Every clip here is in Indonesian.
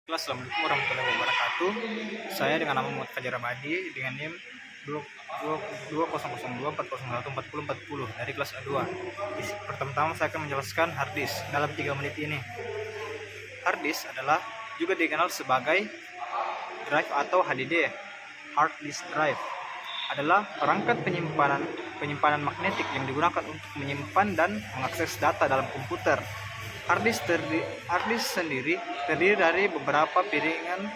Assalamualaikum warahmatullahi wabarakatuh. Saya dengan nama Muhammad Fajar Ramadi dengan NIM 200240014040 dari kelas A2. Pertama-tama saya akan menjelaskan hard disk dalam 3 menit ini. Hard disk adalah juga dikenal sebagai drive atau HDD. Hard disk drive adalah perangkat penyimpanan magnetik yang digunakan untuk menyimpan dan mengakses data dalam komputer. Hard disk sendiri terdiri dari beberapa piringan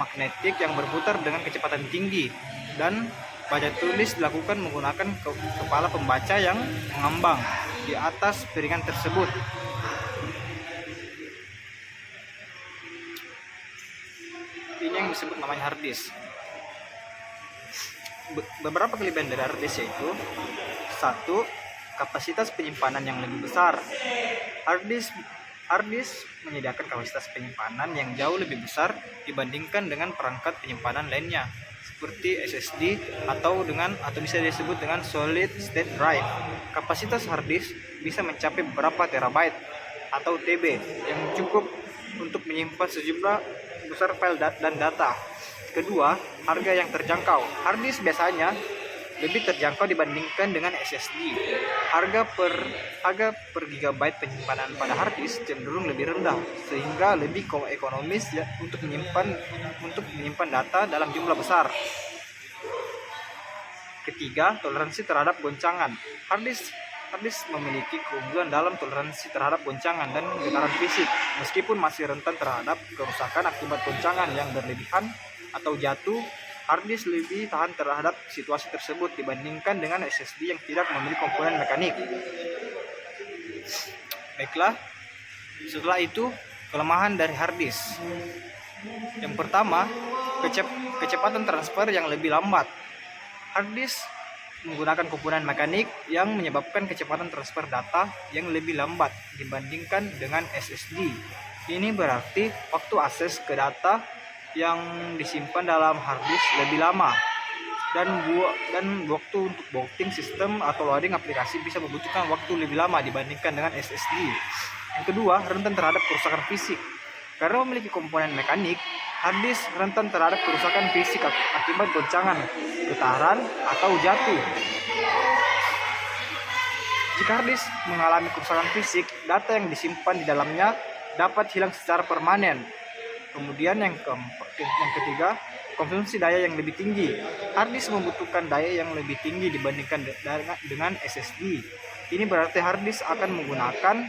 magnetik yang berputar dengan kecepatan tinggi, dan baca tulis dilakukan menggunakan kepala pembaca yang mengambang di atas piringan tersebut. Ini yang disebut namanya hard disk. Beberapa kelebihan dari hard disk yaitu: 1. Kapasitas penyimpanan yang lebih besar. Hard disk menyediakan kapasitas penyimpanan yang jauh lebih besar dibandingkan dengan perangkat penyimpanan lainnya seperti SSD atau bisa disebut dengan solid state drive. Kapasitas hard disk bisa mencapai beberapa terabyte atau TB yang cukup untuk menyimpan sejumlah besar file dan data. Kedua, harga yang terjangkau. Hard disk biasanya lebih terjangkau dibandingkan dengan SSD. Harga per gigabyte penyimpanan pada hard disk cenderung lebih rendah, sehingga lebih ekonomis untuk menyimpan data dalam jumlah besar. Ketiga, toleransi terhadap goncangan. Hard disk memiliki keunggulan dalam toleransi terhadap goncangan dan getaran fisik, meskipun masih rentan terhadap kerusakan akibat goncangan yang berlebihan atau jatuh. Hard disk lebih tahan terhadap situasi tersebut dibandingkan dengan SSD yang tidak memiliki komponen mekanik. Baiklah, setelah itu kelemahan dari hard disk. Yang pertama, kecepatan transfer yang lebih lambat. Hard disk menggunakan komponen mekanik yang menyebabkan kecepatan transfer data yang lebih lambat dibandingkan dengan SSD. Ini berarti waktu akses ke data yang disimpan dalam hard disk lebih lama, dan waktu untuk booting sistem atau loading aplikasi bisa membutuhkan waktu lebih lama dibandingkan dengan SSD. Yang kedua, rentan terhadap kerusakan fisik. Karena memiliki komponen mekanik, hard disk rentan terhadap kerusakan fisik akibat goncangan, getaran, atau jatuh. Jika hard disk mengalami kerusakan fisik, data yang disimpan di dalamnya dapat hilang secara permanen. Kemudian yang ketiga, konsumsi daya yang lebih tinggi. Hard disk membutuhkan daya yang lebih tinggi dibandingkan dengan SSD. Ini berarti hard disk akan menggunakan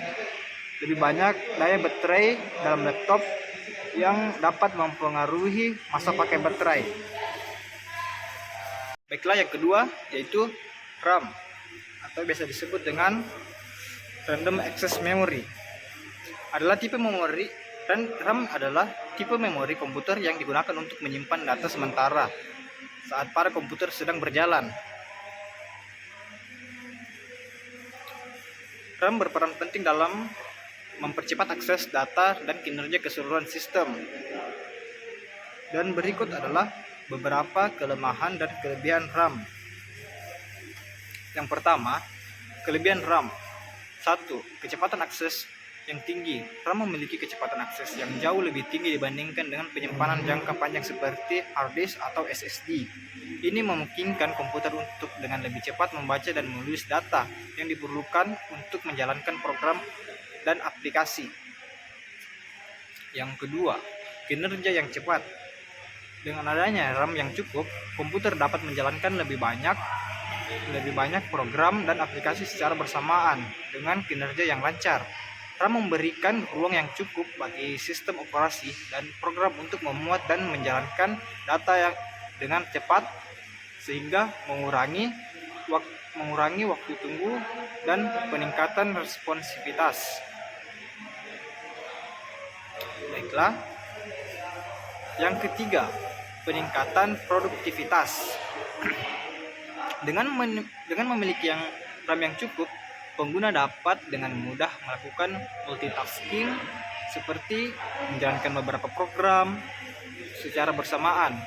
lebih banyak daya baterai dalam laptop yang dapat mempengaruhi masa pakai baterai. Baiklah, yang kedua yaitu RAM atau biasa disebut dengan Random Access Memory. RAM adalah tipe memori komputer yang digunakan untuk menyimpan data sementara saat pada komputer sedang berjalan. RAM berperan penting dalam mempercepat akses data dan kinerja keseluruhan sistem. Dan berikut adalah beberapa kelemahan dan kelebihan RAM. Yang pertama, kelebihan RAM. 1. Kecepatan akses yang tinggi. RAM memiliki kecepatan akses yang jauh lebih tinggi dibandingkan dengan penyimpanan jangka panjang seperti hard disk atau SSD. Ini memungkinkan komputer untuk dengan lebih cepat membaca dan menulis data yang diperlukan untuk menjalankan program dan aplikasi. Yang kedua, kinerja yang cepat. Dengan adanya RAM yang cukup, komputer dapat menjalankan lebih banyak program dan aplikasi secara bersamaan dengan kinerja yang lancar. RAM memberikan ruang yang cukup bagi sistem operasi dan program untuk memuat dan menjalankan data yang dengan cepat, sehingga mengurangi waktu tunggu dan peningkatan responsivitas. Baiklah, yang ketiga, peningkatan produktivitas. Dengan memiliki RAM yang cukup, pengguna dapat dengan mudah melakukan multitasking seperti menjalankan beberapa program secara bersamaan,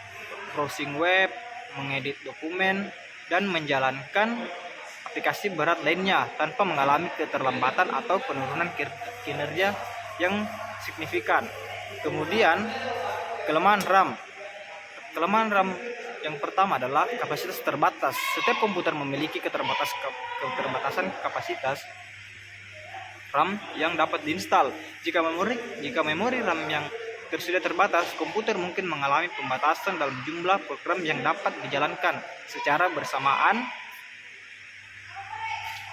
browsing web, mengedit dokumen, dan menjalankan aplikasi berat lainnya tanpa mengalami keterlambatan atau penurunan kinerja yang signifikan. Kemudian kelemahan RAM. Kelemahan RAM yang pertama adalah kapasitas terbatas. Setiap komputer memiliki keterbatasan kapasitas RAM yang dapat diinstal. Jika memori RAM yang tersedia terbatas, komputer mungkin mengalami pembatasan dalam jumlah program yang dapat dijalankan secara bersamaan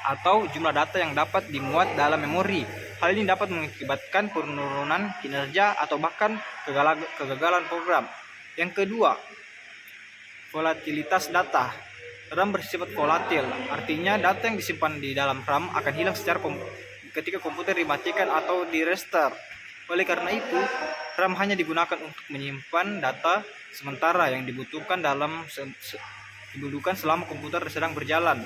atau jumlah data yang dapat dimuat dalam memori. Hal ini dapat mengakibatkan penurunan kinerja atau bahkan kegagalan program. Yang kedua, volatilitas data. RAM bersifat volatil, artinya data yang disimpan di dalam RAM akan hilang ketika komputer dimatikan atau di restart. Oleh karena itu, RAM hanya digunakan untuk menyimpan data sementara yang dibutuhkan selama komputer sedang berjalan.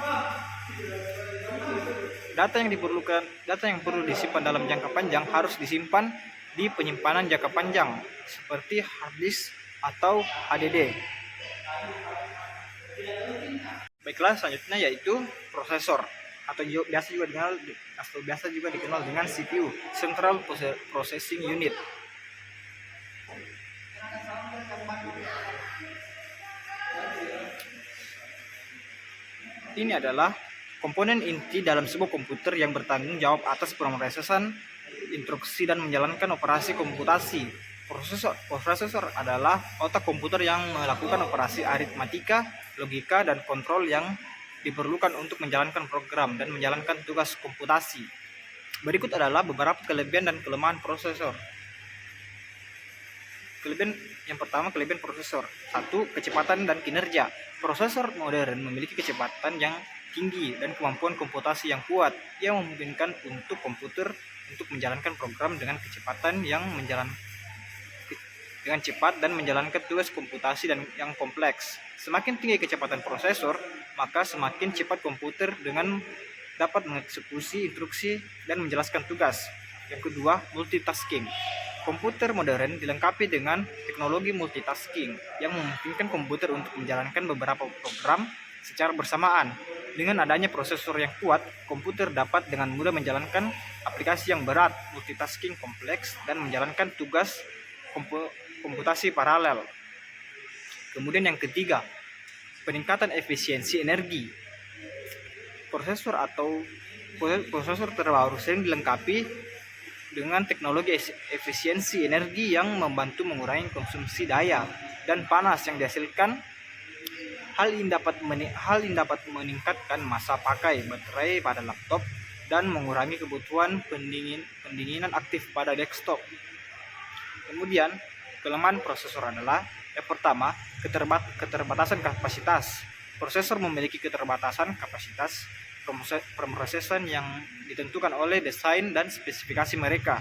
Data yang perlu disimpan dalam jangka panjang harus disimpan di penyimpanan jangka panjang seperti hard disk atau HDD. Baiklah, selanjutnya yaitu prosesor atau biasa juga dikenal dengan CPU, Central Processing Unit. Ini adalah komponen inti dalam sebuah komputer yang bertanggung jawab atas pemrosesan instruksi dan menjalankan operasi komputasi. Prosesor adalah otak komputer yang melakukan operasi aritmatika, logika, dan kontrol yang diperlukan untuk menjalankan program dan menjalankan tugas komputasi. Berikut adalah beberapa kelebihan dan kelemahan prosesor. Yang pertama, kelebihan prosesor. 1. Kecepatan dan kinerja. Prosesor modern memiliki kecepatan yang tinggi dan kemampuan komputasi yang kuat yang memungkinkan untuk komputer untuk menjalankan program dengan cepat dan menjalankan tugas komputasi yang kompleks. Semakin tinggi kecepatan prosesor, maka semakin cepat komputer dapat mengeksekusi instruksi dan menjelaskan tugas. Yang kedua, multitasking. Komputer modern dilengkapi dengan teknologi multitasking yang memungkinkan komputer untuk menjalankan beberapa program secara bersamaan. Dengan adanya prosesor yang kuat, komputer dapat dengan mudah menjalankan aplikasi yang berat, multitasking kompleks, dan menjalankan tugas komputasi paralel. Kemudian yang ketiga, peningkatan efisiensi energi. Prosesor terbaru sering dilengkapi dengan teknologi efisiensi energi yang membantu mengurangi konsumsi daya dan panas yang dihasilkan. Hal ini dapat meningkatkan masa pakai baterai pada laptop dan mengurangi kebutuhan pendinginan aktif pada desktop. Kemudian, kelemahan prosesor adalah yang pertama, keterbatasan kapasitas. Prosesor memiliki keterbatasan kapasitas pemrosesan yang ditentukan oleh desain dan spesifikasi mereka.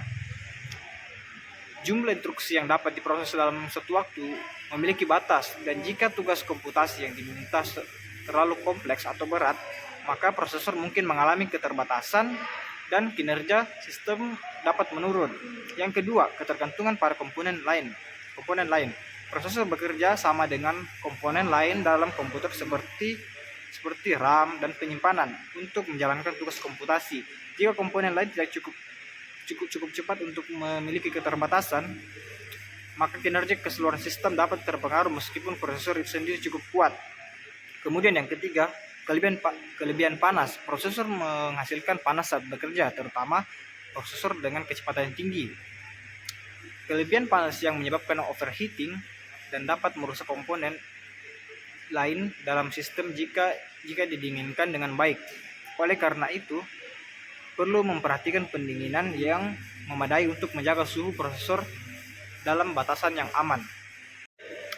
Jumlah instruksi yang dapat diproses dalam satu waktu memiliki batas, dan jika tugas komputasi yang diminta terlalu kompleks atau berat, maka prosesor mungkin mengalami keterbatasan dan kinerja sistem dapat menurun. Yang kedua, ketergantungan pada komponen lain. Prosesor bekerja sama dengan komponen lain dalam komputer seperti RAM dan penyimpanan untuk menjalankan tugas komputasi. Jika komponen lain tidak cukup cepat untuk memiliki keterbatasan, maka kinerja keseluruhan sistem dapat terpengaruh meskipun prosesor itu sendiri cukup kuat. Kemudian yang ketiga, kelebihan panas. Prosesor menghasilkan panas saat bekerja, terutama prosesor dengan kecepatan yang tinggi. Kelebihan panas yang menyebabkan overheating dan dapat merusak komponen lain dalam sistem jika didinginkan dengan baik. Oleh karena itu, perlu memperhatikan pendinginan yang memadai untuk menjaga suhu prosesor dalam batasan yang aman.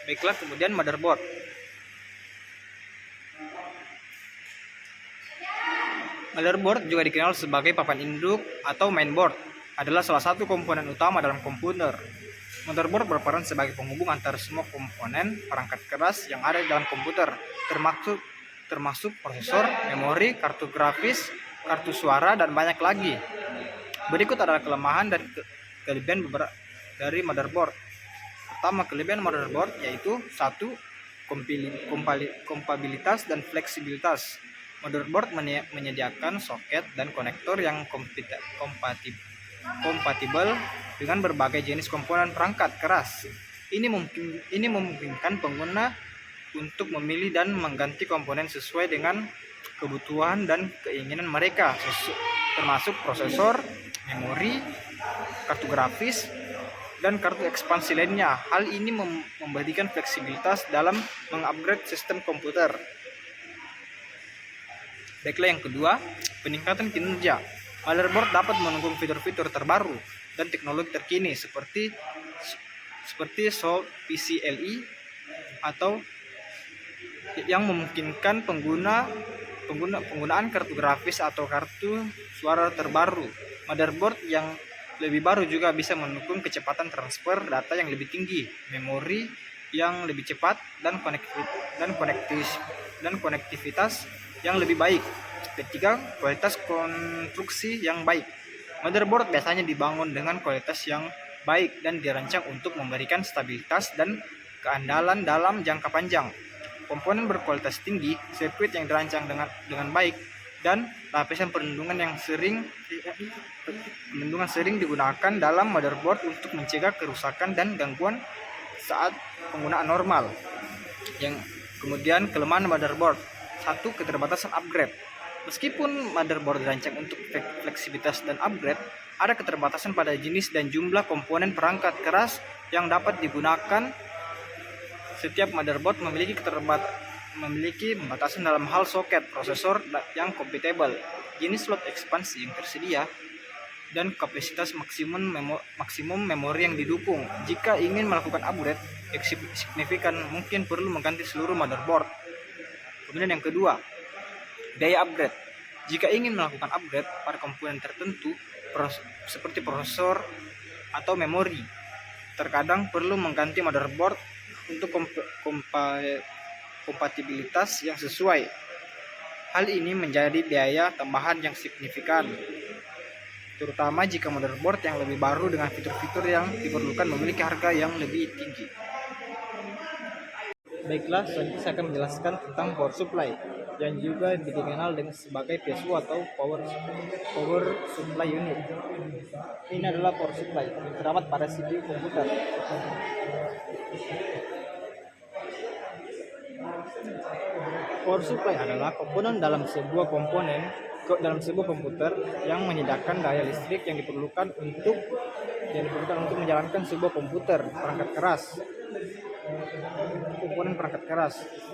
Baiklah, kemudian motherboard. Motherboard juga dikenal sebagai papan induk atau mainboard, adalah salah satu komponen utama dalam komputer. Motherboard berperan sebagai penghubung antara semua komponen perangkat keras yang ada di dalam komputer, termasuk prosesor, memori, kartu grafis, kartu suara, dan banyak lagi. Berikut adalah kelemahan dan kelebihan dari motherboard. Pertama, kelebihan motherboard yaitu 1. Kompatibilitas dan fleksibilitas. Motherboard menyediakan soket dan konektor yang kompatibel dengan berbagai jenis komponen perangkat keras. Ini memungkinkan pengguna untuk memilih dan mengganti komponen sesuai dengan kebutuhan dan keinginan mereka, termasuk prosesor, memori, kartu grafis, dan kartu ekspansi lainnya. Hal ini memberikan fleksibilitas dalam mengupgrade sistem komputer. Baiklah, yang kedua, peningkatan kinerja. Motherboard dapat mendukung fitur-fitur terbaru dan teknologi terkini seperti PCIe atau yang memungkinkan penggunaan kartu grafis atau kartu suara terbaru. Motherboard yang lebih baru juga bisa mendukung kecepatan transfer data yang lebih tinggi, memori yang lebih cepat, dan konektivitas yang lebih baik. Ketiga, kualitas konstruksi yang baik. Motherboard biasanya dibangun dengan kualitas yang baik dan dirancang untuk memberikan stabilitas dan keandalan dalam jangka panjang. Komponen berkualitas tinggi, sirkuit yang dirancang dengan baik, dan lapisan perlindungan sering digunakan dalam motherboard untuk mencegah kerusakan dan gangguan saat penggunaan normal. Kemudian kelemahan motherboard. 1. Keterbatasan upgrade. Meskipun motherboard dirancang untuk fleksibilitas dan upgrade, ada keterbatasan pada jenis dan jumlah komponen perangkat keras yang dapat digunakan. Setiap motherboard memiliki pembatasan dalam hal soket, prosesor yang kompatibel, jenis slot ekspansi yang tersedia, dan kapasitas maksimum memori yang didukung. Jika ingin melakukan upgrade signifikan, mungkin perlu mengganti seluruh motherboard. Kemudian yang kedua, biaya upgrade. Jika ingin melakukan upgrade pada komponen tertentu seperti prosesor atau memori, terkadang perlu mengganti motherboard untuk kompatibilitas yang sesuai. Hal ini menjadi biaya tambahan yang signifikan, terutama jika motherboard yang lebih baru dengan fitur-fitur yang diperlukan memiliki harga yang lebih tinggi. Baiklah, selanjutnya saya akan menjelaskan tentang power supply, yang juga dikenal dengan sebagai PSU atau power supply unit. Ini adalah power supply yang terdapat pada CPU komputer. Power supply adalah komponen dalam sebuah komputer yang menyediakan daya listrik yang diperlukan untuk menjalankan sebuah perangkat keras.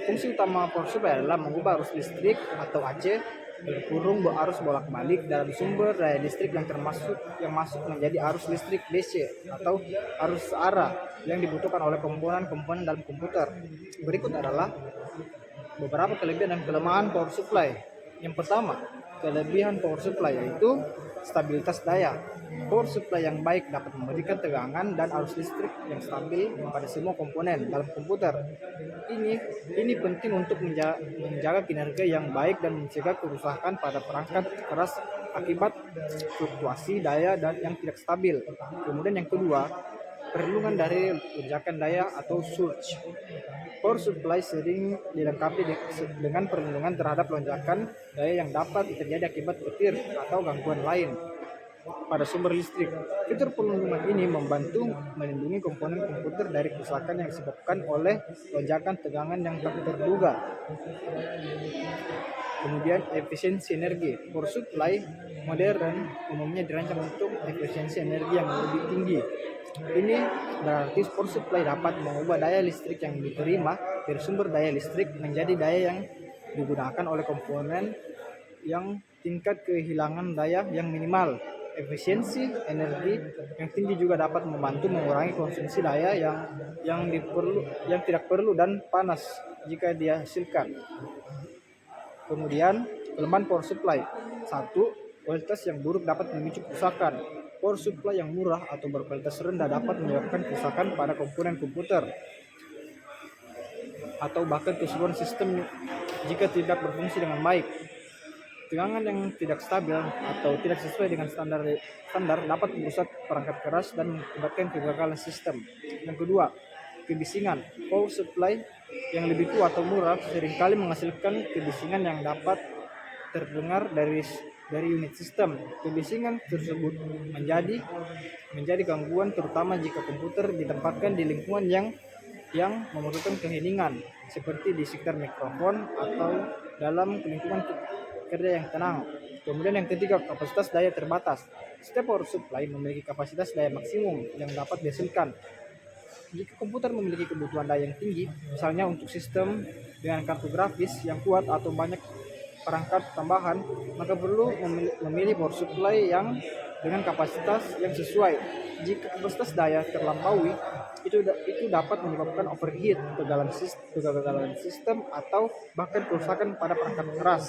Fungsi utama power supply adalah mengubah arus listrik atau AC arus bolak-balik dalam sumber daya listrik yang masuk menjadi arus listrik DC atau arus searah yang dibutuhkan oleh komponen dalam komputer. Berikut adalah beberapa kelebihan dan kelemahan power supply. Yang pertama, kelebihan power supply yaitu stabilitas daya. Power supply yang baik dapat memberikan tegangan dan arus listrik yang stabil pada semua komponen dalam komputer. Ini penting untuk menjaga kinerja yang baik dan mencegah kerusakan pada perangkat keras akibat fluktuasi daya dan yang tidak stabil. Kemudian yang kedua, perlindungan dari lonjakan daya atau surge. Power supply sering dilengkapi dengan perlindungan terhadap lonjakan daya yang dapat terjadi akibat petir atau gangguan lain pada sumber listrik. Fitur perlindungan ini membantu melindungi komponen komputer dari kerusakan yang disebabkan oleh lonjakan tegangan yang tak terduga. Kemudian efisiensi energi. Power supply modern umumnya dirancang untuk efisiensi energi yang lebih tinggi. Ini berarti power supply dapat mengubah daya listrik yang diterima dari sumber daya listrik menjadi daya yang digunakan oleh komponen yang tingkat kehilangan daya yang minimal. Efisiensi energi yang tinggi juga dapat membantu mengurangi konsumsi daya yang tidak perlu dan panas jika dihasilkan. Kemudian kelemahan power supply. 1. Kualitas yang buruk dapat memicu kerusakan. Power supply yang murah atau berkualitas rendah dapat menyebabkan kerusakan pada komponen komputer atau bahkan keseluruhan sistem jika tidak berfungsi dengan baik. Tegangan yang tidak stabil atau tidak sesuai dengan standar dapat merusak perangkat keras dan mengakibatkan kegagalan sistem. Yang kedua, kebisingan. Power supply yang lebih tua atau murah seringkali menghasilkan kebisingan yang dapat terdengar dari dari unit sistem. Kebisingan tersebut menjadi gangguan terutama jika komputer ditempatkan di lingkungan yang memerlukan keheningan seperti di sekitar mikrofon atau dalam lingkungan kerja yang tenang. Kemudian yang ketiga, kapasitas daya terbatas. Setiap power supply memiliki kapasitas daya maksimum yang dapat dihasilkan. Jika komputer memiliki kebutuhan daya yang tinggi, misalnya untuk sistem dengan kartu grafis yang kuat atau banyak perangkat tambahan, maka perlu memilih power supply yang dengan kapasitas yang sesuai. Jika kapasitas daya terlampaui, itu dapat menyebabkan overheat, kegagalan sistem, atau bahkan kerusakan pada perangkat keras.